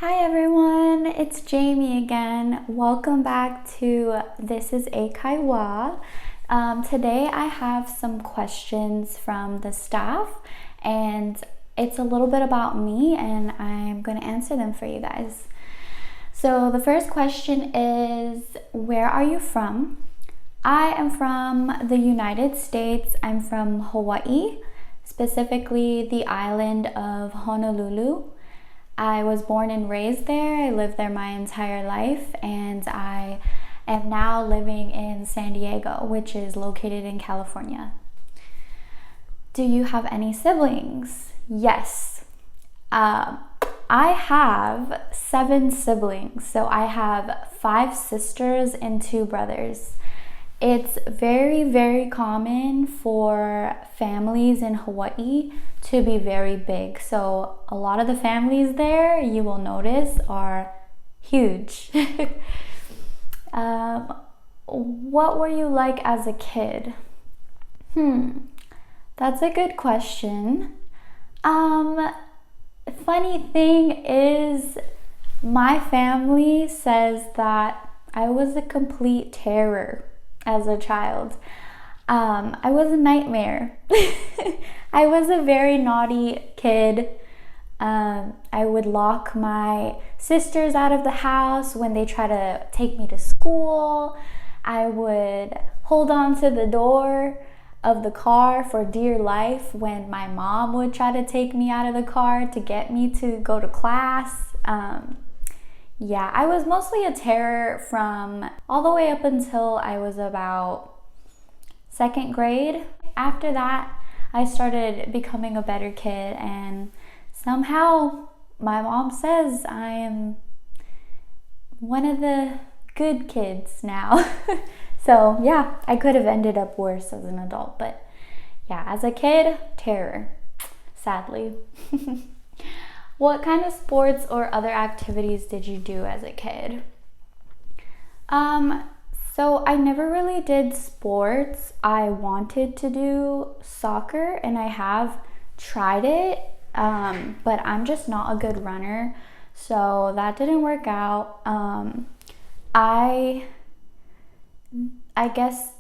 Hi everyone, it's Jamie again. Welcome back to This is 英会話. Today I have some questions from the staff and it's a little bit about me and I'm going to answer them for you guys. So the first question is, where are you from? I am from the United States. I'm from Hawaii, specifically the island of Honolulu. I was born and raised there. I lived there my entire life, and I am now living in San Diego, which is located in California. Do you have any siblings? Yes. I have 7 siblings. So I have 5 sisters and 2 brothers. It's very, very common for families in Hawaii to be very big. So a lot of the families there, you will notice, are huge. What were you like as a kid? That's a good question. Funny thing is, my family says that I was a complete terror as a child. I was a nightmare. I was a very naughty kid. I would lock my sisters out of the house when they try to take me to school. I would hold on to the door of the car for dear life when my mom would try to take me out of the car to get me to go to class. Yeah, I was mostly a terror from all the way up until I was about 2nd grade. After that, I started becoming a better kid, and somehow my mom says I am one of the good kids now. So yeah, I could have ended up worse as an adult, but yeah, as a kid, terror, sadly. What kind of sports or other activities did you do as a kid? So I never really did sports. I wanted to do soccer and I have tried it, but I'm just not a good runner, so that didn't work out. I guess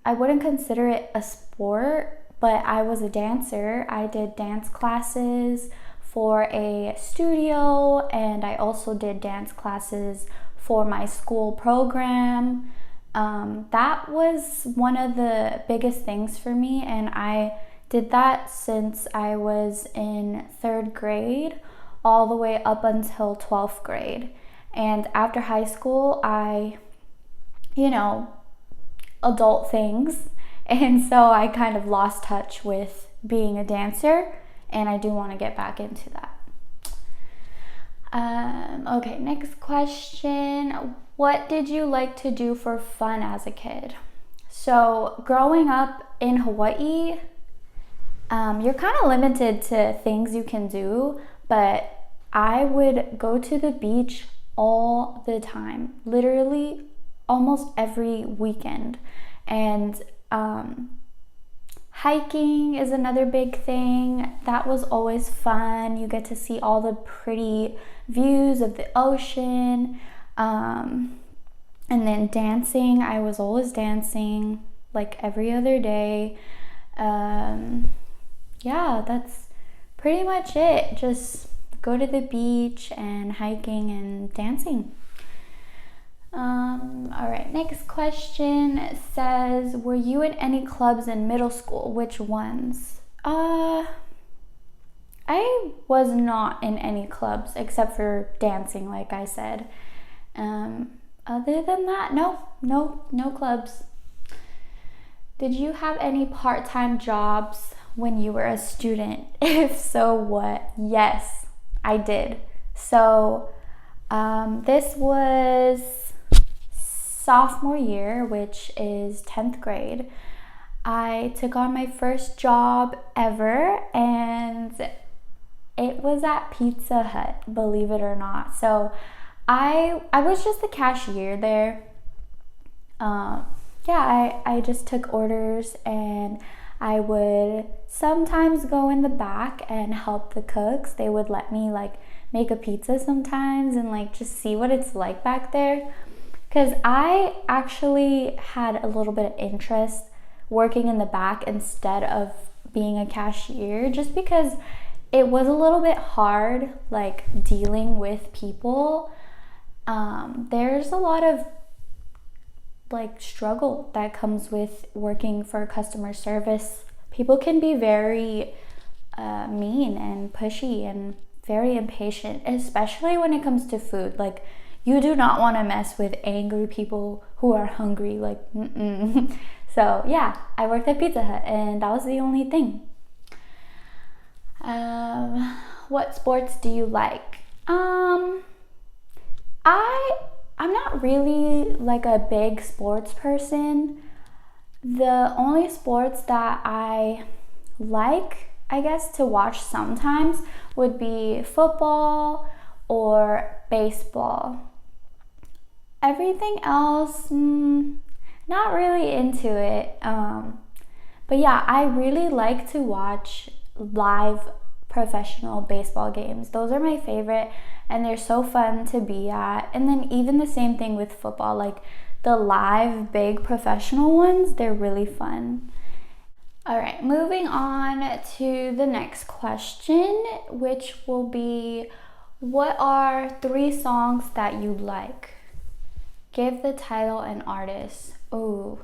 I wouldn't consider it a sport, but I was a dancer. I did dance classes for a studio, and I also did dance classes for my school program. That was one of the biggest things for me, and I did that since I was in 3rd grade all the way up until 12th grade. And after high school, adult things, and so I kind of lost touch with being a dancer, and I do want to get back into that. Okay, next question. What did you like to do for fun as a kid? So growing up in Hawaii, you're kind of limited to things you can do, but I would go to the beach all the time, literally almost every weekend. And hiking is another big thing. That was always fun. You get to see all the pretty views of the ocean. And then dancing, I was always dancing like every other day. Yeah, that's pretty much it. Just go to the beach and hiking and dancing. All right, next question says, were you in any clubs in middle school? Which ones? I was not in any clubs except for dancing, like I said. Other than that, no clubs. Did you have any part-time jobs when you were a student? If so, what? Yes, I did. So this was sophomore year, which is 10th grade. I took on my first job ever, and it was at Pizza Hut, believe it or not. So I was just the cashier there. I just took orders, and I would sometimes go in the back and help the cooks. They would let me make a pizza sometimes and like just see what it's like back there. Because I actually had a little bit of interest working in the back instead of being a cashier, just because it was a little bit hard, like dealing with people. There's a lot of like struggle that comes with working for customer service. People can be very mean and pushy and very impatient, especially when it comes to food. Like, you do not want to mess with angry people who are hungry. Like, So yeah, I worked at Pizza Hut and that was the only thing. What sports do you like? I'm not really like a big sports person. The only sports that I like, I guess, to watch sometimes would be football or baseball. Everything else, not really into it. But yeah, I really like to watch live professional baseball games. Those are my favorite and they're so fun to be at. And then even the same thing with football, like the live big professional ones, they're really fun. All right, moving on to the next question, which will be, what are 3 songs that you like? Give the title and artist. Oh,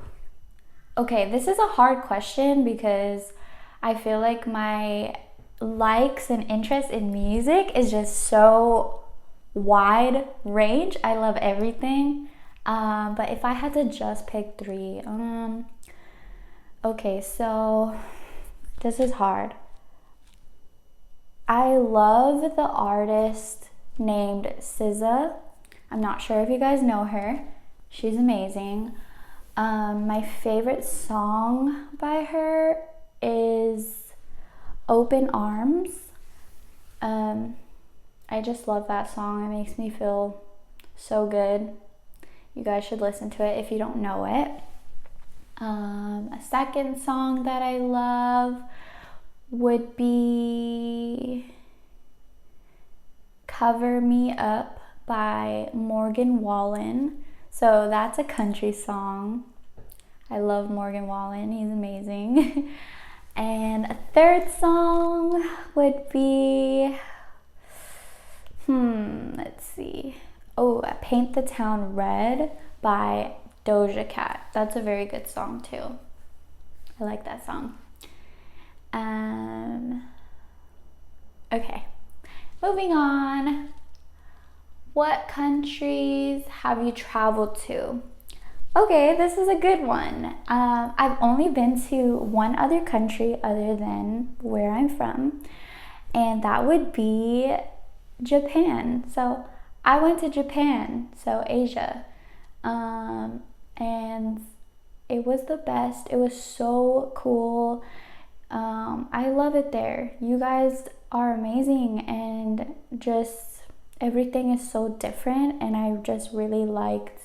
okay, this is a hard question because I feel like my likes and interest in music is just so wide range. I love everything. But if I had to just pick 3, okay, so this is hard. I love the artist named SZA. I'm not sure if you guys know her. She's amazing. My favorite song by her is Open Arms. I just love that song. It makes me feel so good. You guys should listen to it if you don't know it. A second song that I love would be Cover Me Up by Morgan Wallen. So that's a country song. I love Morgan Wallen. He's amazing. And a third song would be, let's see. Oh, Paint the Town Red by Doja Cat. That's a very good song too. I like that song. Okay, moving on. What countries have you traveled to? Okay, this is a good one. I've only been to one other country other than where I'm from, and that would be Japan. So I went to Japan, so Asia, and it was the best. It was so cool. I love it there. You guys are amazing, and just everything is so different, and I just really liked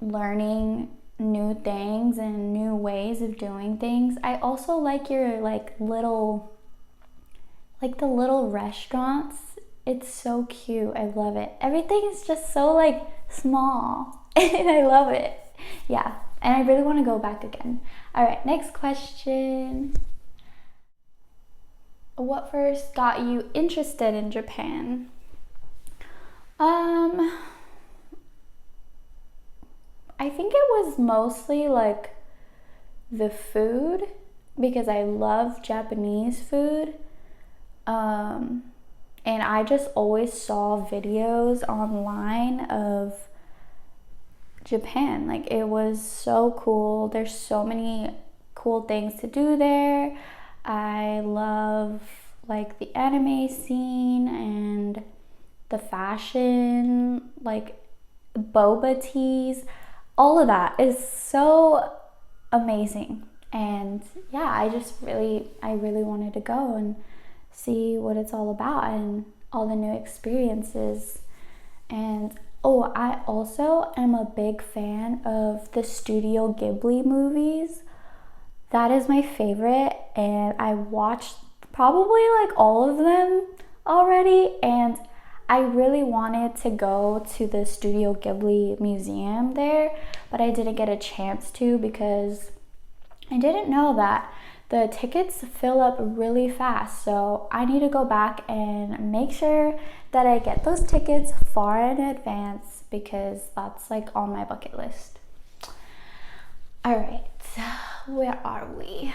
learning new things and new ways of doing things. I also like your the little restaurants. It's so cute. I love it. Everything is just so small and I love it. Yeah, and I really want to go back again. All right, next question. What first got you interested in Japan? I think it was mostly the food, because I love Japanese food. And I just always saw videos online of Japan. It was so cool. There's so many cool things to do there. I love the anime scene and the fashion, boba teas. All of that is so amazing. And yeah, I really wanted to go and see what it's all about and all the new experiences. And I also am a big fan of the Studio Ghibli movies. That is my favorite, and I watched probably all of them already, and I really wanted to go to the Studio Ghibli museum there, but I didn't get a chance to because I didn't know that the tickets fill up really fast. So I need to go back and make sure that I get those tickets far in advance because that's like on my bucket list. All right, where are we?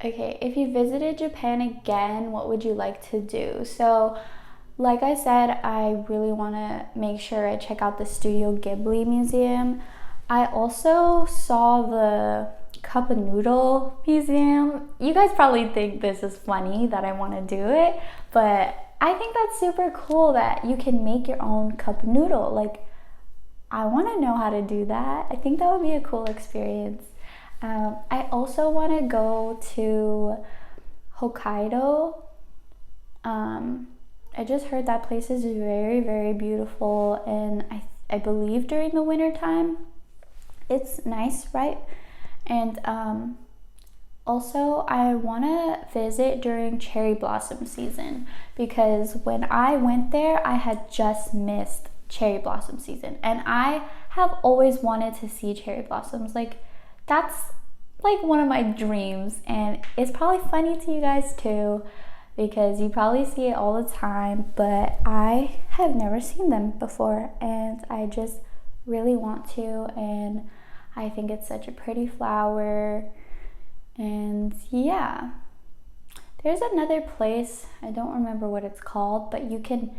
Okay, if you visited Japan again, what would you like to do? So, like I said, I really want to make sure I check out the Studio Ghibli museum. I also saw the cup and noodle museum. You guys probably think this is funny that I want to do it, but I think that's super cool that you can make your own cup noodle. Like, I want to know how to do that. I think that would be a cool experience. I also want to go to Hokkaido. I just heard that place is very, very beautiful, and I believe during the winter time it's nice, right? And also I want to visit during cherry blossom season because when I went there I had just missed cherry blossom season, and I have always wanted to see cherry blossoms. Like, that's like one of my dreams, and it's probably funny to you guys too because you probably see it all the time, but I have never seen them before and I just really want to, and I think it's such a pretty flower. And yeah, there's another place, I don't remember what it's called, but you can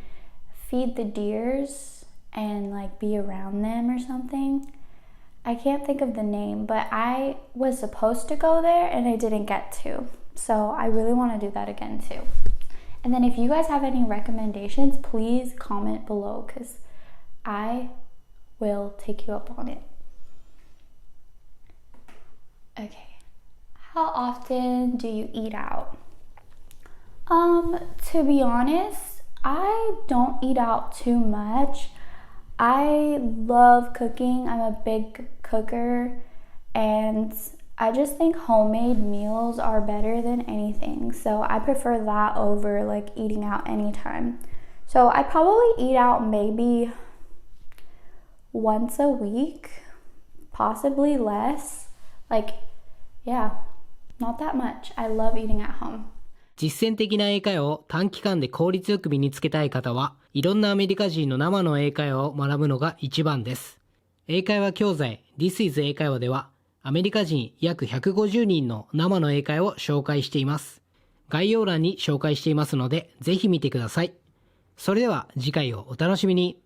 feed the deers and like be around them or something. I can't think of the name, but I was supposed to go there and I didn't get to. So I really want to do that again too. And then if you guys have any recommendations, please comment below because I will take you up on it. Okay. How often do you eat out? To be honest, I don't eat out too much. I love cooking. I'm a big cooker, and I just think homemade meals are better than anything. So I prefer that over like eating out anytime. So I probably eat out maybe once a week, possibly less. Like, yeah, not that much. I love eating at home. 実践的な英会話を短期間で効率よく身につけたい方は、いろんなアメリカ人の生の英会話を学ぶのが一番です。英会話教材 This is 英会話では、アメリカ人約150人の生の英会話を紹介しています。概要欄に紹介していますので、ぜひ見てください。それでは次回をお楽しみに。